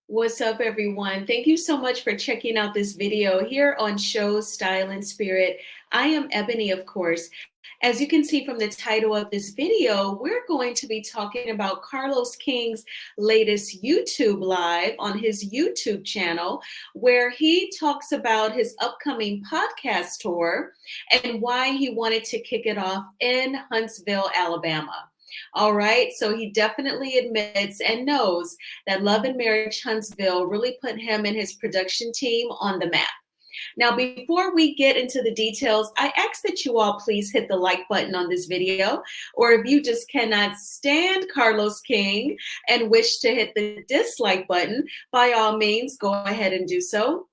What's up, everyone? Thank you so much for checking out this video here on Show Style and Spirit. I am Ebony, of course. As you can see from the title of this video, we're going to be talking about Carlos King's latest YouTube live on his YouTube channel, where he talks about his upcoming podcast tour and why he wanted to kick it off in Huntsville, Alabama. All right, so he definitely admits and knows that Love and Marriage Huntsville really put him and his production team on the map. Now, before we get into the details, I ask that you all please hit the like button on this video, or if you just cannot stand Carlos King and wish to hit the dislike button, by all means, go ahead and do so.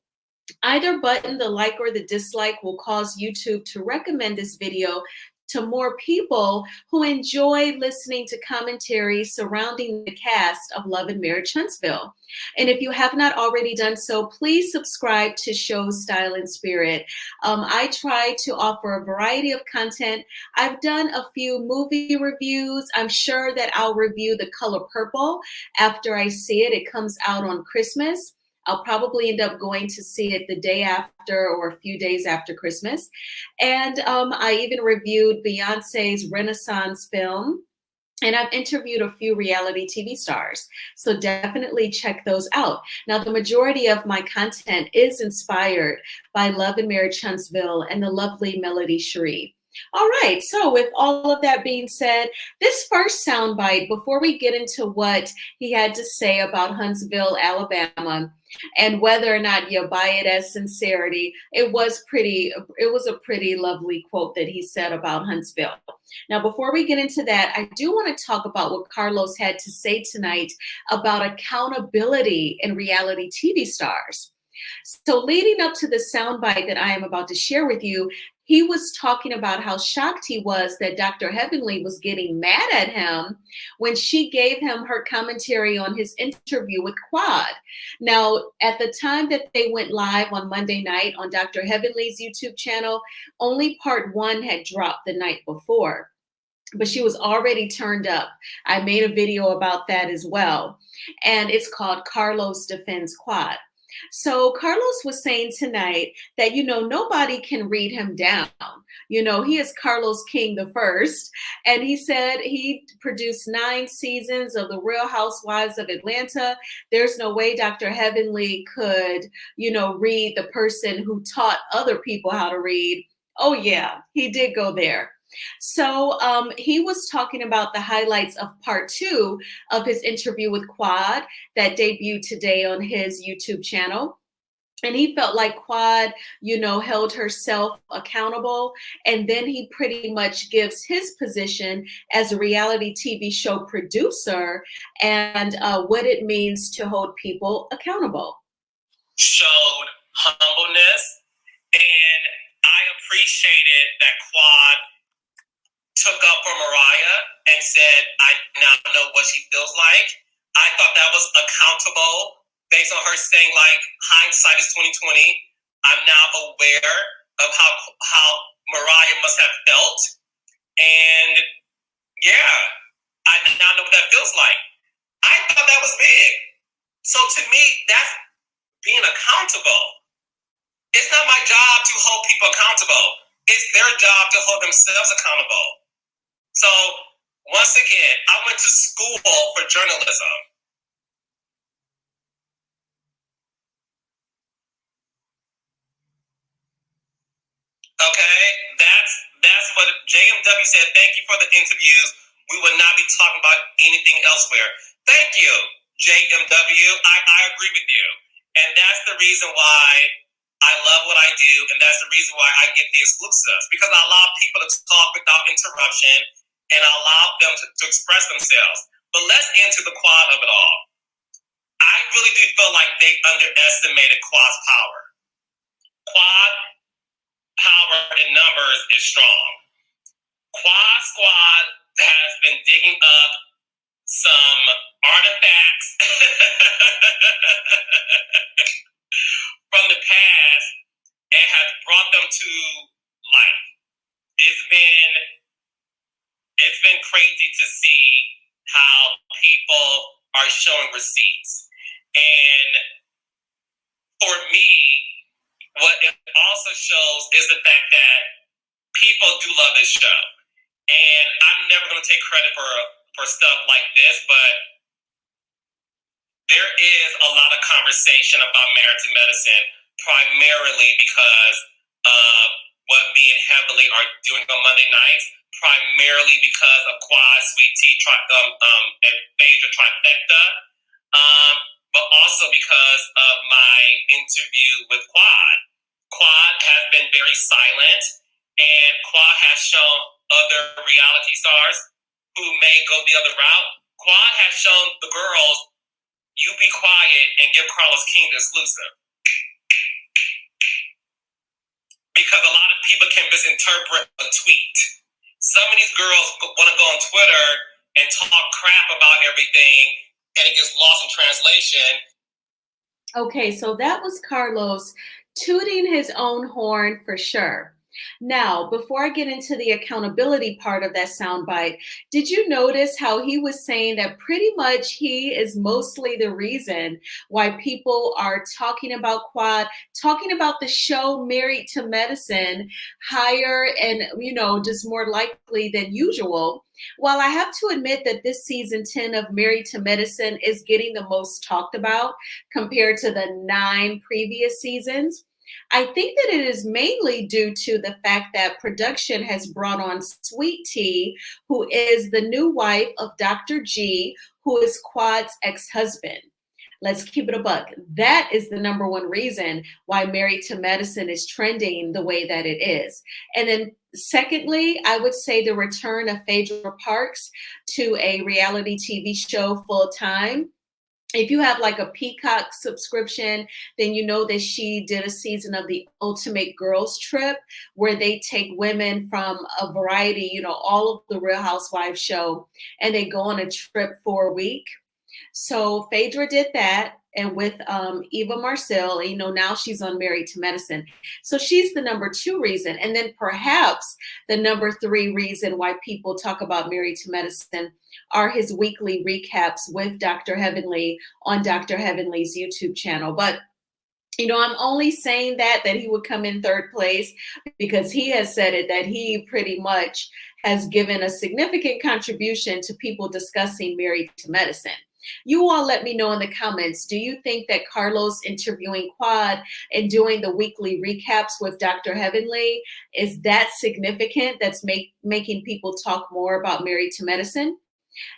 Either button, the like or the dislike, will cause YouTube to recommend this video to more people who enjoy listening to commentary surrounding the cast of Love and Marriage Huntsville. And if you have not already done so, please subscribe to Show Style and Spirit. I try to offer a variety of content. I've done a few movie reviews. I'm sure that I'll review The Color Purple after I see it. It comes out on Christmas. I'll probably end up going to see it the day after or a few days after Christmas. And I even reviewed Beyonce's Renaissance film. And I've interviewed a few reality TV stars. So definitely check those out. Now, the majority of my content is inspired by Love and Marriage Huntsville and the lovely Melody Cherie. All right, so with all of that being said, this first soundbite, before we get into what he had to say about Huntsville, Alabama, and whether or not you buy it as sincerity, it was a pretty lovely quote that he said about Huntsville. Now, before we get into that, I do want to talk about what Carlos had to say tonight about accountability in reality TV stars. So leading up to the soundbite that I am about to share with you, he was talking about how shocked he was that Dr. Heavenly was getting mad at him when she gave him her commentary on his interview with Quad. Now, at the time that they went live on Monday night on Dr. Heavenly's YouTube channel, only part one had dropped the night before, but she was already turned up. I made a video about that as well, and it's called Carlos Defends Quad. So Carlos was saying tonight that, nobody can read him down. He is Carlos King the first. And he said he produced 9 seasons of The Real Housewives of Atlanta. There's no way Dr. Heavenly could, read the person who taught other people how to read. Oh, yeah, he did go there. So he was talking about the highlights of part 2 of his interview with Quad that debuted today on his YouTube channel. And he felt like Quad, held herself accountable. And then he pretty much gives his position as a reality TV show producer and what it means to hold people accountable. Showed humbleness, and I appreciated that Quad took up for Mariah and said, I now know what she feels like. I thought that was accountable based on her saying, like, hindsight is 2020. I'm now aware of how Mariah must have felt. And yeah, I now know what that feels like. I thought that was big. So to me, that's being accountable. It's not my job to hold people accountable. It's their job to hold themselves accountable. So, once again, I went to school for journalism. Okay? That's what JMW said. Thank you for the interviews. We will not be talking about anything elsewhere. Thank you, JMW. I agree with you. And that's the reason why I love what I do, and that's the reason why I get the exclusives, because I allow people to talk without interruption and I allow them to express themselves. But let's get into the Quad of it all. I really do feel like they underestimated Quad's power. Quad power in numbers is strong. Quad Squad has been digging up some artifacts from the past and has brought them to life. It's been crazy to see how people are showing receipts. And for me, what it also shows is the fact that people do love this show. And I'm never going to take credit for stuff like this, but there is a lot of conversation about Married to Medicine, primarily because of what me and Heavenly are doing on Monday nights, primarily because of Quad, Sweet Tea, and Phaedra Trifecta, but also because of my interview with Quad. Quad has been very silent, and Quad has shown other reality stars who may go the other route. Quad has shown the girls, you be quiet and give Carlos King the exclusive. Because a lot of people can misinterpret a tweet. Some of these girls want to go on Twitter and talk crap about everything, and it gets lost in translation. Okay, so that was Carlos tooting his own horn for sure. Now, before I get into the accountability part of that soundbite, did you notice how he was saying that pretty much he is mostly the reason why people are talking about Quad, talking about the show Married to Medicine higher and, just more likely than usual? While I have to admit that this season 10 of Married to Medicine is getting the most talked about compared to the 9 previous seasons, I think that it is mainly due to the fact that production has brought on Sweet Tea, who is the new wife of Dr. G, who is Quad's ex-husband. Let's keep it a buck. That is the number one reason why Married to Medicine is trending the way that it is. And then secondly, I would say the return of Phaedra Parks to a reality TV show full time. If you have like a Peacock subscription, then you know that she did a season of the Ultimate Girls Trip where they take women from a variety, all of the Real Housewives show, and they go on a trip for a week. So Phaedra did that, and with Eva Marcel, now she's on Married to Medicine. So she's the number 2 reason. And then perhaps the number 3 reason why people talk about Married to Medicine are his weekly recaps with Dr. Heavenly on Dr. Heavenly's YouTube channel. But I'm only saying that he would come in 3rd place because he has said it, that he pretty much has given a significant contribution to people discussing Married to Medicine. You all let me know in the comments, do you think that Carlos interviewing Quad and doing the weekly recaps with Dr. Heavenly, is that significant that's making people talk more about Married to Medicine?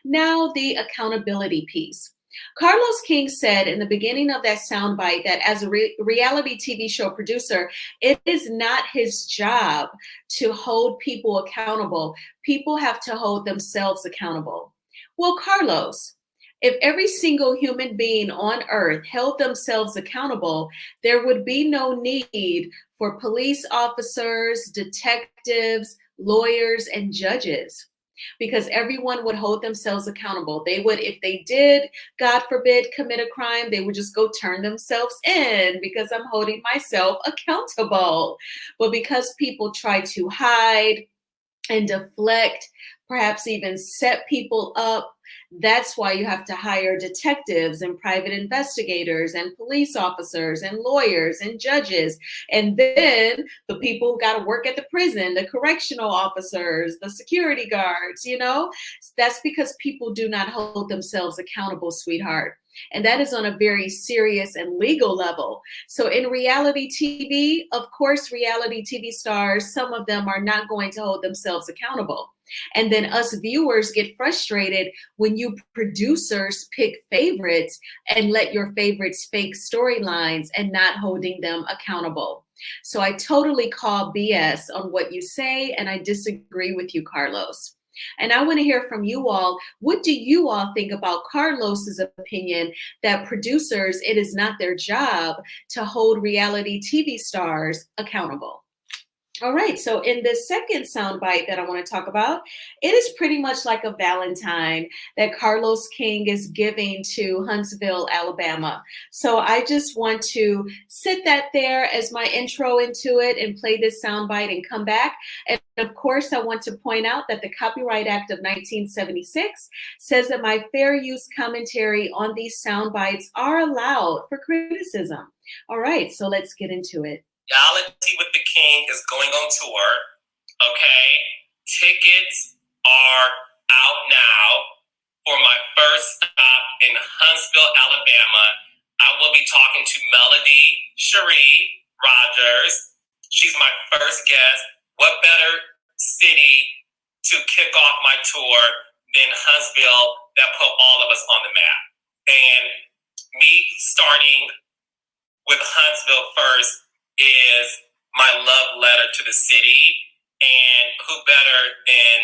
Now, the accountability piece. Carlos King said in the beginning of that soundbite that as a reality TV show producer, it is not his job to hold people accountable. People have to hold themselves accountable. Well, Carlos, if every single human being on earth held themselves accountable, there would be no need for police officers, detectives, lawyers, and judges, because everyone would hold themselves accountable. They would, if they did, God forbid, commit a crime, they would just go turn themselves in because I'm holding myself accountable. But because people try to hide and deflect, perhaps even set people up, that's why you have to hire detectives and private investigators and police officers and lawyers and judges. And then the people who got to work at the prison, the correctional officers, the security guards, that's because people do not hold themselves accountable, sweetheart. And that is on a very serious and legal level. So in reality TV, of course, reality TV stars, some of them are not going to hold themselves accountable. And then us viewers get frustrated when you producers pick favorites and let your favorites fake storylines and not holding them accountable. So I totally call BS on what you say, and I disagree with you, Carlos. And I want to hear from you all. What do you all think about Carlos's opinion that producers, it is not their job to hold reality TV stars accountable? All right, so in the second soundbite that I want to talk about, it is pretty much like a Valentine that Carlos King is giving to Huntsville, Alabama. So I just want to sit that there as my intro into it and play this soundbite and come back. And of course, I want to point out that the Copyright Act of 1976 says that my fair use commentary on these soundbites are allowed for criticism. All right, so let's get into it. Reality with the King is going on tour. Okay, tickets are out now for my first stop in Huntsville, Alabama. I will be talking to Melody Cherie Rogers. She's my first guest. What better city to kick off my tour than Huntsville that put all of us on the map? And me starting with Huntsville first is my love letter to the city, and who better than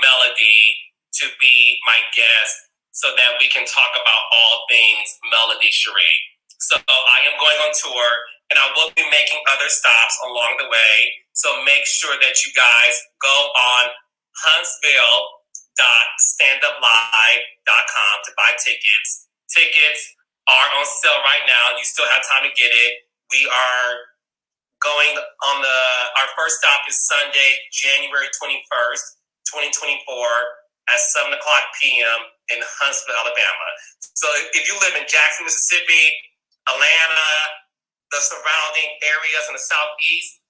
Melody to be my guest so that we can talk about all things Melody Cherie. So I am going on tour, and I will be making other stops along the way, so make sure that you guys go on huntsville.standuplive.com to buy tickets. Tickets are on sale right now. You still have time to get it. We are going on our first stop is Sunday, January 21st, 2024 at 7 o'clock p.m. in Huntsville, Alabama. So if you live in Jackson, Mississippi, Atlanta, the surrounding areas in the Southeast,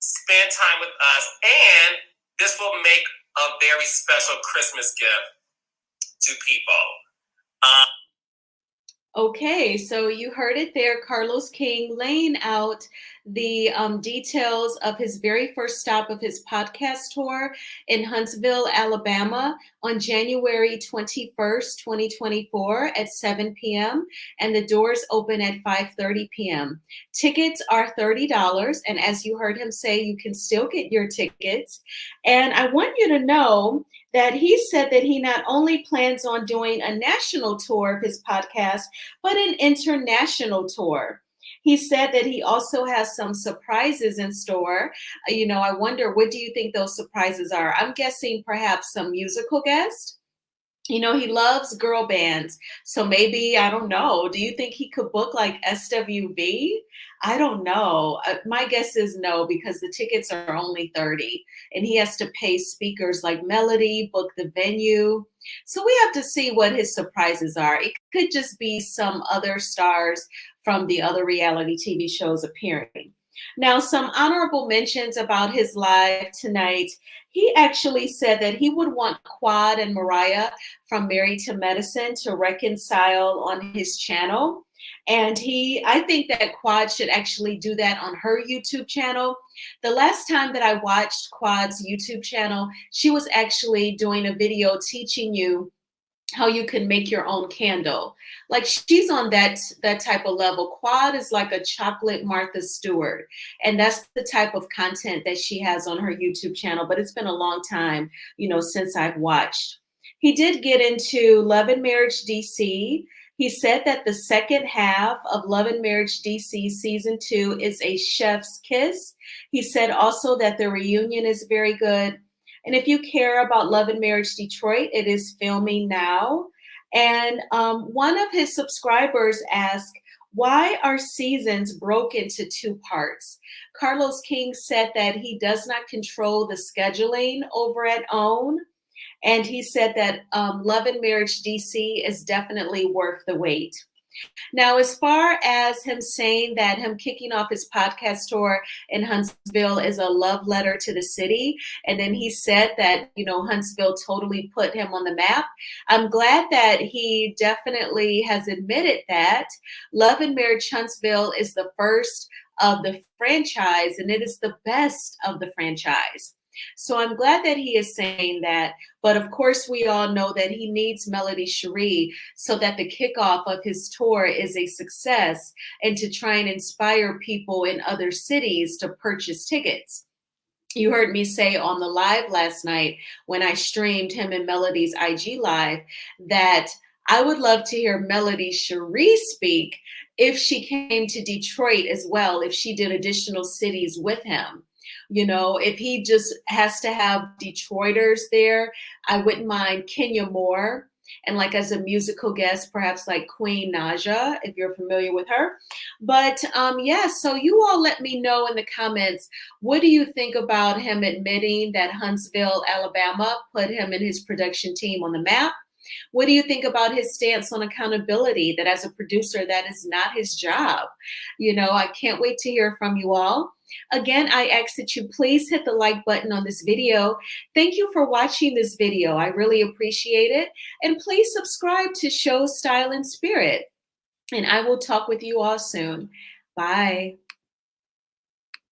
spend time with us, and this will make a very special Christmas gift to people. Okay, so you heard it there, Carlos King laying out the details of his very first stop of his podcast tour in Huntsville, Alabama on January 21st, 2024 at 7 p.m. and the doors open at 5:30 p.m. Tickets are $30, and as you heard him say, you can still get your tickets. And I want you to know that he said that he not only plans on doing a national tour of his podcast, but an international tour. He said that he also has some surprises in store. I wonder, what do you think those surprises are? I'm guessing perhaps some musical guests. He loves girl bands. So maybe, I don't know, do you think he could book like SWV? I don't know. My guess is no, because the tickets are only $30 and he has to pay speakers like Melody, book the venue. So we have to see what his surprises are. It could just be some other stars from the other reality TV shows appearing. Now, some honorable mentions about his live tonight. He actually said that he would want Quad and Mariah from Married to Medicine to reconcile on his channel. And I think that Quad should actually do that on her YouTube channel. The last time that I watched Quad's YouTube channel, she was actually doing a video teaching you how you can make your own candle. Like, she's on that type of level. Quad is like a chocolate Martha Stewart. And that's the type of content that she has on her YouTube channel. But it's been a long time, since I've watched. He did get into Love and Marriage DC. He said that the second half of Love and Marriage DC season 2 is a chef's kiss. He said also that the reunion is very good. And if you care about Love and Marriage Detroit, it is filming now. And one of his subscribers asked, why are seasons broke into 2 parts? Carlos King said that he does not control the scheduling over at OWN. And he said that Love and Marriage DC is definitely worth the wait. Now, as far as him saying that him kicking off his podcast tour in Huntsville is a love letter to the city, and then he said that, Huntsville totally put him on the map, I'm glad that he definitely has admitted that Love and Marriage Huntsville is the first of the franchise, and it is the best of the franchise. So I'm glad that he is saying that. But of course, we all know that he needs Melody Cherie so that the kickoff of his tour is a success and to try and inspire people in other cities to purchase tickets. You heard me say on the live last night when I streamed him and Melody's IG live that I would love to hear Melody Cherie speak if she came to Detroit as well, if she did additional cities with him. If he just has to have Detroiters there, I wouldn't mind Kenya Moore. And like as a musical guest, perhaps like Queen Naja, if you're familiar with her. But yes, so you all let me know in the comments, what do you think about him admitting that Huntsville, Alabama put him and his production team on the map? What do you think about his stance on accountability, that as a producer, that is not his job? I can't wait to hear from you all. Again, I ask that you please hit the like button on this video. Thank you for watching this video. I really appreciate it. And please subscribe to Show Style and Spirit. And I will talk with you all soon. Bye.